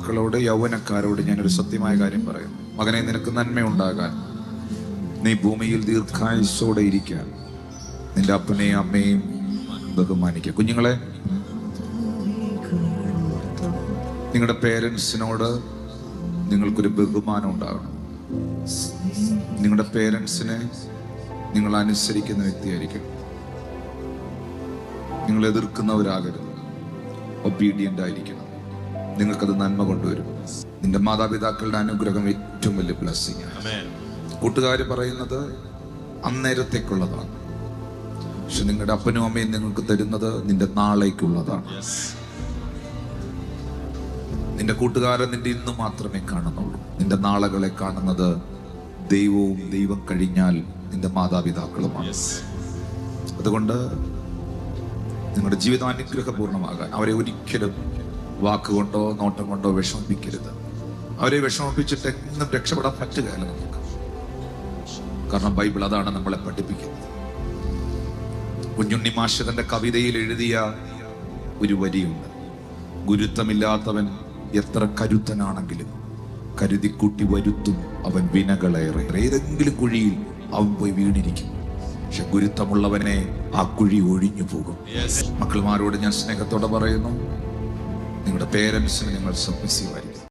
യുവാക്കളോട്, യൗവനക്കാരോട് ഞാനൊരു സത്യമായ കാര്യം പറയുന്നു. മകനെ, നിനക്ക് നന്മയുണ്ടാകാൻ, നീ ഭൂമിയിൽ ദീർഘായുസ്സോടെ ഇരിക്കാൻ, നിന്റെ അപ്പനെയും അമ്മയും ബഹുമാനിക്കുക. കുഞ്ഞുങ്ങളെ, നിങ്ങളുടെ പേരൻസിനോട് നിങ്ങൾക്കൊരു ബഹുമാനം ഉണ്ടാകണം. നിങ്ങളുടെ പേരൻസിനെ നിങ്ങൾ അനുസരിക്കുന്ന വ്യക്തിയായിരിക്കണം. നിങ്ങൾ എതിർക്കുന്നവരാകരുത്. ഒബീഡിയന്റ് ആയിരിക്കണം. നിങ്ങൾക്കത് നന്മ കൊണ്ടുവരും. നിന്റെ മാതാപിതാക്കളുടെ അനുഗ്രഹം ഏറ്റവും വലിയ ബ്ലെസ്സിംഗ് ആണ്. കൂട്ടുകാർ പറയുന്നത് അന്നേരത്തേക്കുള്ളതാണ്, പക്ഷെ നിങ്ങളുടെ അപ്പനും അമ്മയും നിങ്ങൾക്ക് തരുന്നത് നിന്റെ നാളേക്കുള്ളതാണ്. നിന്റെ കൂട്ടുകാരൻ നിന്റെ ഇന്ന് മാത്രമേ കാണുന്നുള്ളൂ. നിന്റെ നാളുകളെ കാണുന്നത് ദൈവവും ദൈവം കഴിഞ്ഞാൽ നിന്റെ മാതാപിതാക്കളുമാണ്. അതുകൊണ്ട് നിങ്ങളുടെ ജീവിതം അനുഗ്രഹപൂർണ്ണമാകാൻ അവരെ ഒരിക്കലും വാക്കുകൊണ്ടോ നോട്ടം കൊണ്ടോ വിഷമിപ്പിക്കരുത്. അവരെ വിഷമിപ്പിച്ചിട്ട് എങ്ങും രക്ഷപ്പെടാൻ പറ്റുകയില്ല നമുക്ക്. കാരണം ബൈബിൾ അതാണ് നമ്മളെ പഠിപ്പിക്കുന്നത്. കുഞ്ഞുണ്ണി മാഷ് തന്റെ കവിതയിൽ എഴുതിയ ഒരു വരിയുണ്ട്: ഗുരുത്വമില്ലാത്തവൻ എത്ര കരുത്തനാണെങ്കിലും കരുതിക്കൂട്ടി വരുത്തും അവൻ വിനകളേറെ. ഏതെങ്കിലും കുഴിയിൽ അവൻ പോയി വീണിരിക്കും, പക്ഷെ ഗുരുത്വമുള്ളവനെ ആ കുഴി ഒഴിഞ്ഞു പോകും. മക്കളുമാരോട് ഞാൻ സ്നേഹത്തോടെ പറയുന്നു, നിങ്ങളുടെ പേരൻസിന് നിങ്ങൾ സബ്മിസീവ് ആയിരിക്കും.